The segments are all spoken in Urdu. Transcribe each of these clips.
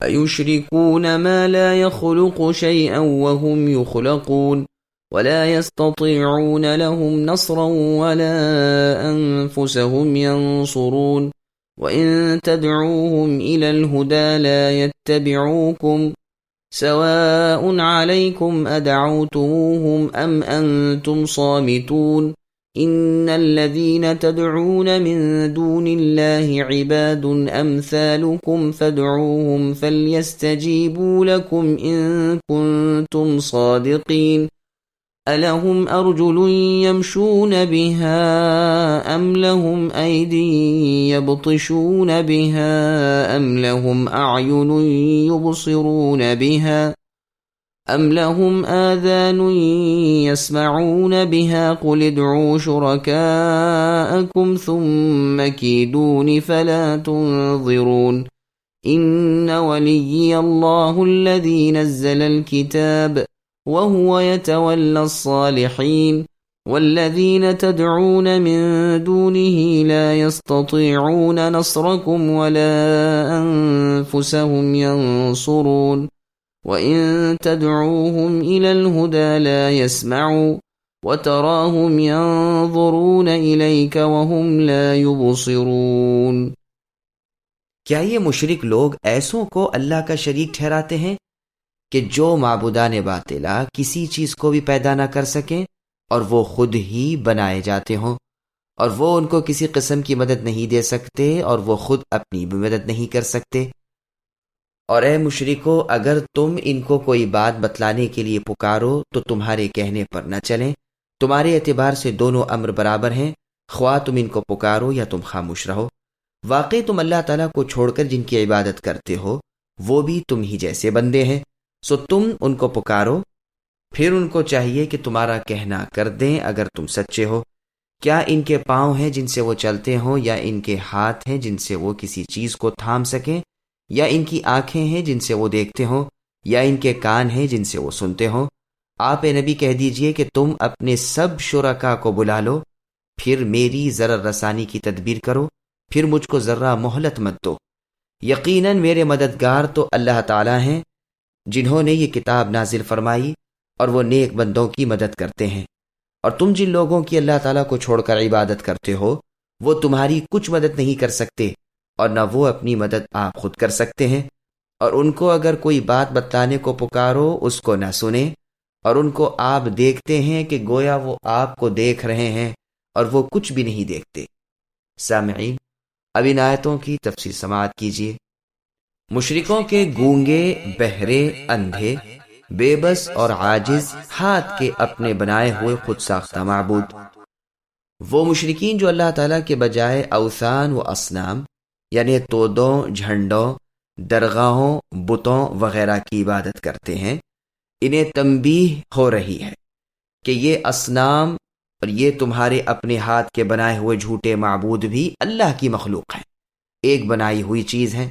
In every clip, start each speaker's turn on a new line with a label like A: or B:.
A: أَيُشْرِكُونَ مَا لَا يَخْلُقُ شَيْئًا وَهُمْ يُخْلَقُونَ وَلَا يَسْتَطِيعُونَ لَهُمْ نَصْرًا وَلَا أَنفُسَهُمْ يَنصُرُونَ وَإِن تَدْعُوهُمْ إِلَى الْهُدَى لَا يَتَّبِعُوكُمْ سواء عليكم أدعوتموهم أم أنتم صامتون إن الذين تدعون من دون الله عباد أمثالكم فادعوهم فليستجيبوا لكم إن كنتم صادقين ألهم أرجل يمشون بها أم لهم أيدي يبطشون بها أم لهم أعين يبصرون بها أم لهم آذان يسمعون بها قل ادعوا شركاءكم ثم كيدون فلا تنظرون إن وليي الله الذي نزل الكتاب وهو يتولى الصالحين والذين تدعون من دونه لا يستطيعون نصركم ولا أنفسهم ينصرون وإن تدعوهم إلى الهدى لا يسمعوا وتراهم ينظرون إليك وهم لا يبصرون۔
B: کیا یہ مشرک لوگ ایسوں کو اللہ کا شریک ٹھہراتے ہیں کہ جو معبودان باطلا کسی چیز کو بھی پیدا نہ کر سکیں اور وہ خود ہی بنائے جاتے ہوں، اور وہ ان کو کسی قسم کی مدد نہیں دے سکتے اور وہ خود اپنی بھی مدد نہیں کر سکتے؟ اور اے مشرکو، اگر تم ان کو کوئی بات بتلانے کے لیے پکارو تو تمہارے کہنے پر نہ چلیں۔ تمہارے اعتبار سے دونوں امر برابر ہیں، خواہ تم ان کو پکارو یا تم خاموش رہو۔ واقعی تم اللہ تعالیٰ کو چھوڑ کر جن کی عبادت کرتے ہو وہ بھی تم ہی جیسے بندے ہیں، سو تم ان کو پکارو، پھر ان کو چاہیے کہ تمہارا کہنا کر دیں اگر تم سچے ہو۔ کیا ان کے پاؤں ہیں جن سے وہ چلتے ہوں، یا ان کے ہاتھ ہیں جن سے وہ کسی چیز کو تھام سکیں، یا ان کی آنکھیں ہیں جن سے وہ دیکھتے ہوں، یا ان کے کان ہیں جن سے وہ سنتے ہوں؟ آپ اے نبی کہہ دیجئے کہ تم اپنے سب شرکا کو بلا لو، پھر میری ضرر رسانی کی تدبیر کرو، پھر مجھ کو ذرہ مہلت مت دو۔ یقیناً میرے مددگار تو اللہ تعالیٰ ہیں جنہوں نے یہ کتاب نازل فرمائی، اور وہ نیک بندوں کی مدد کرتے ہیں۔ اور تم جن لوگوں کی اللہ تعالیٰ کو چھوڑ کر عبادت کرتے ہو وہ تمہاری کچھ مدد نہیں کر سکتے، اور نہ وہ اپنی مدد آپ خود کر سکتے ہیں۔ اور ان کو اگر کوئی بات بتلانے کو پکارو اس کو نہ سنیں، اور ان کو آپ دیکھتے ہیں کہ گویا وہ آپ کو دیکھ رہے ہیں اور وہ کچھ بھی نہیں دیکھتے۔ سامعین، اب ان آیتوں کی تفصیل سماعت کیجیے۔ مشرکوں کے گونگے، بہرے، اندھے، بے بس اور عاجز ہاتھ کے اپنے بنائے ہوئے خود ساختہ معبود، وہ مشرکین جو اللہ تعالیٰ کے بجائے اوثان و اصنام یعنی تودوں، جھنڈوں، درگاہوں، بتوں وغیرہ کی عبادت کرتے ہیں، انہیں تنبیہ ہو رہی ہے کہ یہ اصنام اور یہ تمہارے اپنے ہاتھ کے بنائے ہوئے جھوٹے معبود بھی اللہ کی مخلوق ہیں، ایک بنائی ہوئی چیز ہیں۔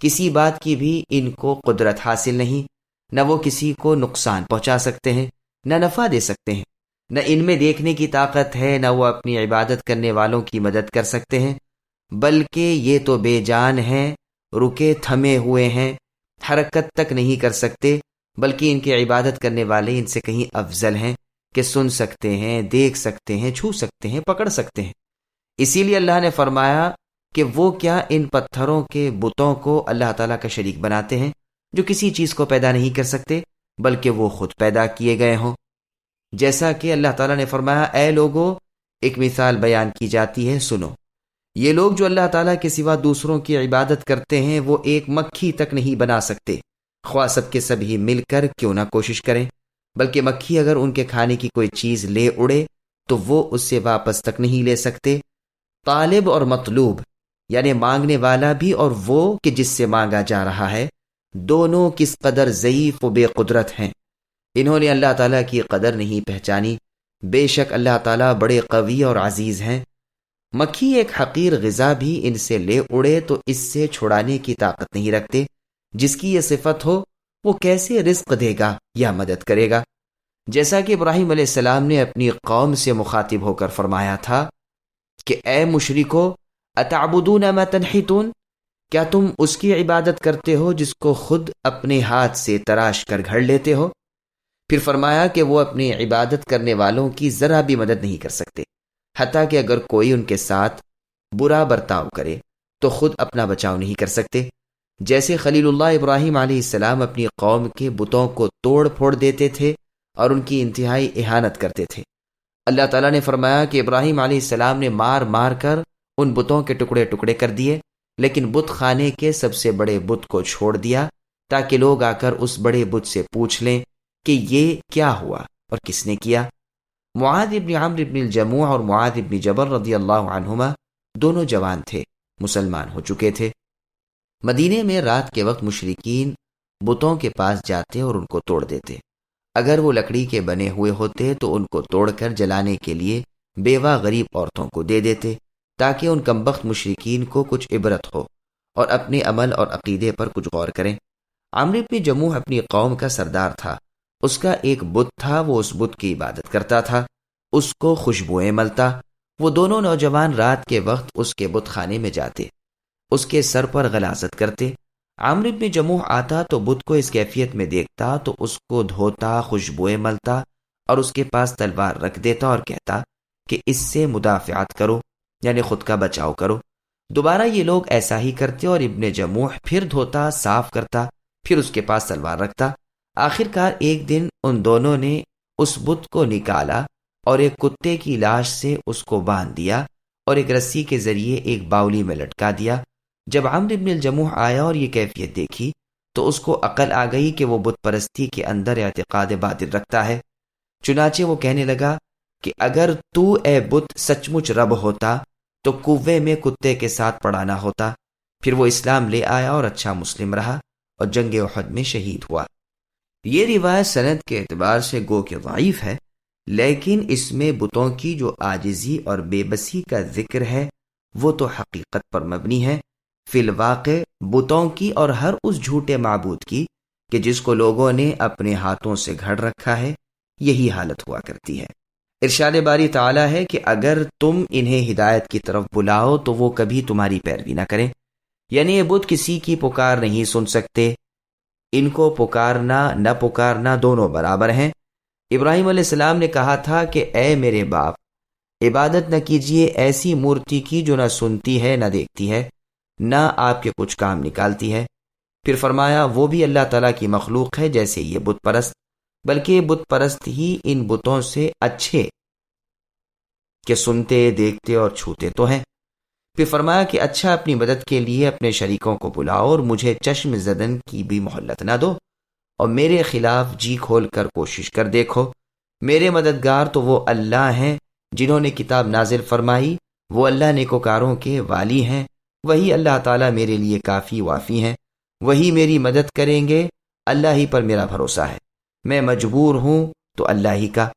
B: کسی بات کی بھی ان کو قدرت حاصل نہیں، نہ وہ کسی کو نقصان پہنچا سکتے ہیں، نہ نفع دے سکتے ہیں، نہ ان میں دیکھنے کی طاقت ہے، نہ وہ اپنی عبادت کرنے والوں کی مدد کر سکتے ہیں، بلکہ یہ تو بے جان ہیں، رکے تھمے ہوئے ہیں، حرکت تک نہیں کر سکتے، بلکہ ان کی عبادت کرنے والے ان سے کہیں افضل ہیں کہ سن سکتے ہیں، دیکھ سکتے ہیں، چھو سکتے ہیں، پکڑ سکتے ہیں۔ اسی لیے اللہ نے فرمایا کہ وہ کیا ان پتھروں کے بتوں کو اللہ تعالیٰ کا شریک بناتے ہیں جو کسی چیز کو پیدا نہیں کر سکتے بلکہ وہ خود پیدا کیے گئے ہوں۔ جیسا کہ اللہ تعالیٰ نے فرمایا، اے لوگو، ایک مثال بیان کی جاتی ہے، سنو۔ یہ لوگ جو اللہ تعالیٰ کے سوا دوسروں کی عبادت کرتے ہیں وہ ایک مکھی تک نہیں بنا سکتے، خواہ سب کے سب ہی مل کر کیوں نہ کوشش کریں، بلکہ مکھی اگر ان کے کھانے کی کوئی چیز لے اڑے تو وہ اس سے واپس تک نہیں لے سکتے۔ طالب اور مطلوب یعنی مانگنے والا بھی اور وہ کہ جس سے مانگا جا رہا ہے، دونوں کس قدر ضعیف و بے قدرت ہیں۔ انہوں نے اللہ تعالیٰ کی قدر نہیں پہچانی، بے شک اللہ تعالیٰ بڑے قوی اور عزیز ہیں۔ مکھی ایک حقیر غذا بھی ان سے لے اڑے تو اس سے چھڑانے کی طاقت نہیں رکھتے۔ جس کی یہ صفت ہو وہ کیسے رزق دے گا یا مدد کرے گا؟ جیسا کہ ابراہیم علیہ السلام نے اپنی قوم سے مخاطب ہو کر فرمایا تھا کہ اے مشرکو اتعبدون ما تنحتون، کیا تم اس کی عبادت کرتے ہو جس کو خود اپنے ہاتھ سے تراش کر گھڑ لیتے ہو؟ پھر فرمایا کہ وہ اپنی عبادت کرنے والوں کی ذرا بھی مدد نہیں کر سکتے، حتیٰ کہ اگر کوئی ان کے ساتھ برا برتاؤ کرے تو خود اپنا بچاؤ نہیں کر سکتے۔ جیسے خلیل اللہ ابراہیم علیہ السلام اپنی قوم کے بتوں کو توڑ پھوڑ دیتے تھے اور ان کی انتہائی اہانت کرتے تھے۔ اللہ تعالیٰ نے فرمایا کہ ابراہیم علیہ السلام نے مار مار کر ان بتوں کے ٹکڑے ٹکڑے کر دیے، لیکن بت خانے کے سب سے بڑے بت کو چھوڑ دیا تاکہ لوگ آ کر اس بڑے بت سے پوچھ لیں کہ یہ کیا ہوا اور کس نے کیا۔ معاذ ابن عمرو ابن الجموع اور معاذ ابن جبل رضی اللہ عنہما دونوں جوان تھے، مسلمان ہو چکے تھے۔ مدینے میں رات کے وقت مشرکین بتوں کے پاس جاتے اور ان کو توڑ دیتے۔ اگر وہ لکڑی کے بنے ہوئے ہوتے تو ان کو توڑ کر جلانے کے لیے بیوہ غریب عورتوں کو دے دیتے تاکہ ان کمبخت مشرکین کو کچھ عبرت ہو اور اپنے عمل اور عقیدے پر کچھ غور کریں۔ عمرو بن جموح اپنی قوم کا سردار تھا، اس کا ایک بت تھا، وہ اس بت کی عبادت کرتا تھا، اس کو خوشبوئیں ملتا۔ وہ دونوں نوجوان رات کے وقت اس کے بت خانے میں جاتے، اس کے سر پر غلاظت کرتے۔ عمرو بن جموح آتا تو بت کو اس کیفیت میں دیکھتا تو اس کو دھوتا، خوشبوئیں ملتا اور اس کے پاس تلوار رکھ دیتا اور کہتا کہ اس سے مدافعت کرو، یعنی خود کا بچاؤ کرو۔ دوبارہ یہ لوگ ایسا ہی کرتے اور ابن جموح پھر دھوتا، صاف کرتا، پھر اس کے پاس تلوار رکھتا۔ آخرکار ایک دن ان دونوں نے اس بت کو نکالا اور ایک کتے کی لاش سے اس کو باندھ دیا اور ایک رسی کے ذریعے ایک باولی میں لٹکا دیا۔ جب عمرو بن الجموح آیا اور یہ کیفیت دیکھی تو اس کو عقل آ گئی کہ وہ بت پرستی کے اندر اعتقاد باطل رکھتا ہے۔ چنانچہ وہ کہنے لگا کہ اگر تو اے بت سچ مچ رب ہوتا تو کوے میں کتے کے ساتھ پڑانا ہوتا۔ پھر وہ اسلام لے آیا اور اچھا مسلم رہا اور جنگ احد میں شہید ہوا۔ یہ روایت سند کے اعتبار سے گو کہ ضعیف ہے، لیکن اس میں بتوں کی جو عاجزی اور بے بسی کا ذکر ہے وہ تو حقیقت پر مبنی ہے، فی الواقع بتوں کی اور ہر اس جھوٹے معبود کی کہ جس کو لوگوں نے اپنے ہاتھوں سے گھڑ رکھا ہے، یہی حالت ہوا کرتی ہے۔ ارشاد باری تعالیٰ ہے کہ اگر تم انہیں ہدایت کی طرف بلاؤ تو وہ کبھی تمہاری پیروی نہ کریں، یعنی یہ بت کسی کی پکار نہیں سن سکتے، ان کو پکارنا نہ پکارنا دونوں برابر ہیں۔ ابراہیم علیہ السلام نے کہا تھا کہ اے میرے باپ، عبادت نہ کیجیے ایسی مورتی کی جو نہ سنتی ہے نہ دیکھتی ہے، نہ آپ کے کچھ کام نکالتی ہے۔ پھر فرمایا وہ بھی اللہ تعالیٰ کی مخلوق ہے جیسے یہ بت پرست، بلکہ بت پرست ہی ان بتوں سے اچھے کہ سنتے، دیکھتے اور چھوتے تو ہیں۔ پھر فرمایا کہ اچھا اپنی مدد کے لیے اپنے شریکوں کو بلاؤ اور مجھے چشم زدن کی بھی مہلت نہ دو، اور میرے خلاف جی کھول کر کوشش کر دیکھو۔ میرے مددگار تو وہ اللہ ہیں جنہوں نے کتاب نازل فرمائی، وہ اللہ نیکوکاروں کے والی ہیں، وہی اللہ تعالیٰ میرے لیے کافی وافی ہیں، وہی میری مدد کریں گے، اللہ ہی پر میرا بھروسہ ہے، میں مجبور ہوں تو اللہ ہی کا۔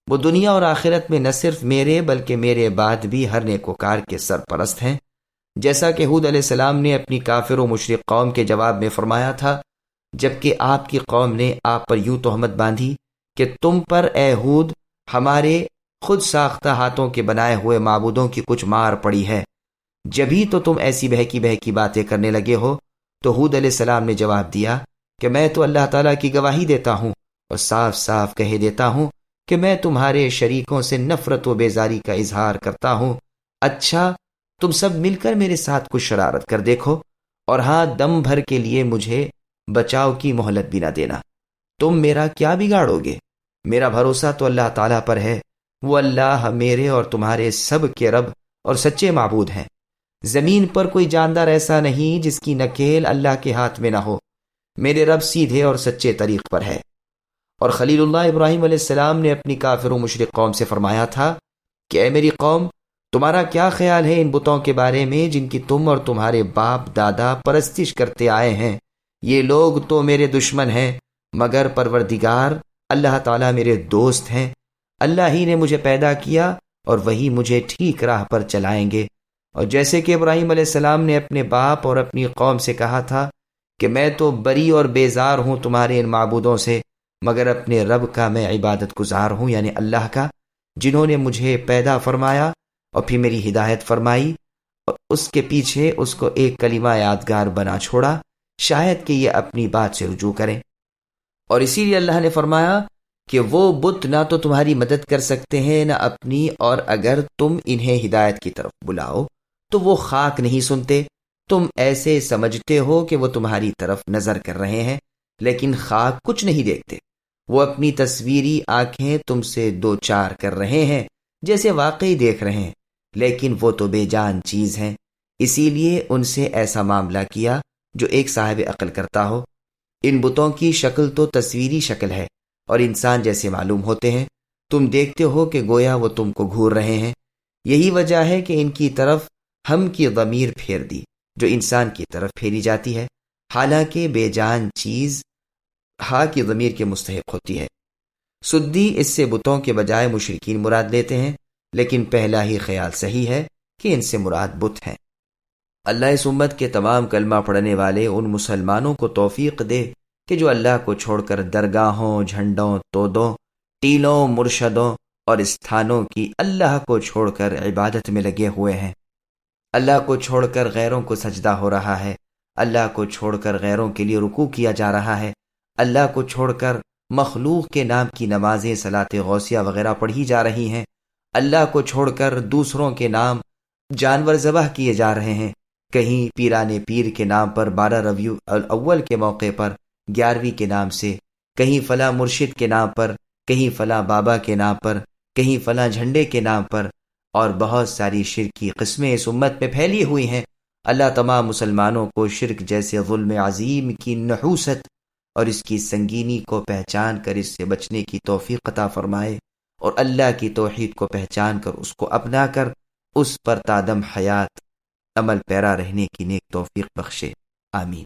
B: وہ دنیا اور آخرت میں نہ صرف میرے بلکہ میرے بعد بھی ہر نیکوکار کے سرپرست ہیں، جیسا کہ ہود علیہ السلام نے اپنی کافر و مشرک قوم کے جواب میں فرمایا تھا جبکہ آپ کی قوم نے آپ پر یوں تہمت باندھی کہ تم پر اے ہود ہمارے خود ساختہ ہاتھوں کے بنائے ہوئے معبودوں کی کچھ مار پڑی ہے، جبھی تو تم ایسی بہکی بہکی باتیں کرنے لگے ہو۔ تو ہود علیہ السلام نے جواب دیا کہ میں تو اللہ تعالیٰ کی گواہی دیتا ہوں اور صاف صاف کہہ دیتا ہوں کہ میں تمہارے شریکوں سے نفرت و بیزاری کا اظہار کرتا ہوں۔ اچھا تم سب مل کر میرے ساتھ کچھ شرارت کر دیکھو، اور ہاں دم بھر کے لیے مجھے بچاؤ کی مہلت بھی نہ دینا۔ تم میرا کیا بگاڑو گے؟ میرا بھروسہ تو اللہ تعالیٰ پر ہے، وہ اللہ میرے اور تمہارے سب کے رب اور سچے معبود ہیں۔ زمین پر کوئی جاندار ایسا نہیں جس کی نکیل اللہ کے ہاتھ میں نہ ہو، میرے رب سیدھے اور سچے طریق پر ہے۔ اور خلیل اللہ ابراہیم علیہ السلام نے اپنی کافر و مشرک قوم سے فرمایا تھا کہ اے میری قوم، تمہارا کیا خیال ہے ان بتوں کے بارے میں جن کی تم اور تمہارے باپ دادا پرستش کرتے آئے ہیں؟ یہ لوگ تو میرے دشمن ہیں، مگر پروردگار اللہ تعالیٰ میرے دوست ہیں۔ اللہ ہی نے مجھے پیدا کیا اور وہی مجھے ٹھیک راہ پر چلائیں گے۔ اور جیسے کہ ابراہیم علیہ السلام نے اپنے باپ اور اپنی قوم سے کہا تھا کہ میں تو بری اور بیزار ہوں تمہارے ان معبودوں سے، مگر اپنے رب کا میں عبادت گزار ہوں، یعنی اللہ کا، جنہوں نے مجھے پیدا فرمایا اور پھر میری ہدایت فرمائی۔ اور اس کے پیچھے اس کو ایک کلمہ یادگار بنا چھوڑا، شاید کہ یہ اپنی بات سے رجوع کریں۔ اور اسی لیے اللہ نے فرمایا کہ وہ بت نہ تو تمہاری مدد کر سکتے ہیں نہ اپنی، اور اگر تم انہیں ہدایت کی طرف بلاؤ تو وہ خاک نہیں سنتے۔ تم ایسے سمجھتے ہو کہ وہ تمہاری طرف نظر کر رہے ہیں، لیکن خاک کچھ نہیں دیکھتے۔ وہ اپنی تصویری آنکھیں تم سے دو چار کر رہے ہیں جیسے واقعی دیکھ رہے ہیں، لیکن وہ تو بے جان چیز ہیں۔ اسی لیے ان سے ایسا معاملہ کیا جو ایک صاحب عقل کرتا ہو۔ ان بتوں کی شکل تو تصویری شکل ہے اور انسان جیسے معلوم ہوتے ہیں۔ تم دیکھتے ہو کہ گویا وہ تم کو گھور رہے ہیں۔ یہی وجہ ہے کہ ان کی طرف ہم کی ضمیر پھیر دی جو انسان کی طرف پھیری جاتی ہے، حالانکہ بے جان چیز ہا کی ضمیر کے مستحق ہوتی ہے۔ سدی اس سے بتوں کے بجائے مشرکین مراد لیتے ہیں، لیکن پہلا ہی خیال صحیح ہے کہ ان سے مراد بت ہیں۔ اللہ اس امت کے تمام کلمہ پڑھنے والے ان مسلمانوں کو توفیق دے کہ جو اللہ کو چھوڑ کر درگاہوں، جھنڈوں، تودوں، ٹیلوں، مرشدوں اور استھانوں کی اللہ کو چھوڑ کر عبادت میں لگے ہوئے ہیں۔ اللہ کو چھوڑ کر غیروں کو سجدہ ہو رہا ہے، اللہ کو چھوڑ کر غیروں کے لیے رکوع کیا جا رہا ہے، اللہ کو چھوڑ کر مخلوق کے نام کی نمازیں، صلاۃ غوثیہ وغیرہ پڑھی جا رہی ہیں، اللہ کو چھوڑ کر دوسروں کے نام جانور ذبح کیے جا رہے ہیں، کہیں پیران پیر کے نام پر 12 ربیع الاول کے موقع پر 11ویں کے نام سے، کہیں فلاں مرشد کے نام پر، کہیں فلاں بابا کے نام پر، کہیں فلاں جھنڈے کے نام پر، اور بہت ساری شرک کی قسمیں اس امت میں پھیلی ہوئی ہیں۔ اللہ تمام مسلمانوں کو شرک جیسے ظلم عظیم کی نحوست اور اس کی سنگینی کو پہچان کر اس سے بچنے کی توفیق عطا فرمائے، اور اللہ کی توحید کو پہچان کر اس کو اپنا کر اس پر تادم حیات عمل پیرا رہنے کی نیک توفیق بخشے، آمین۔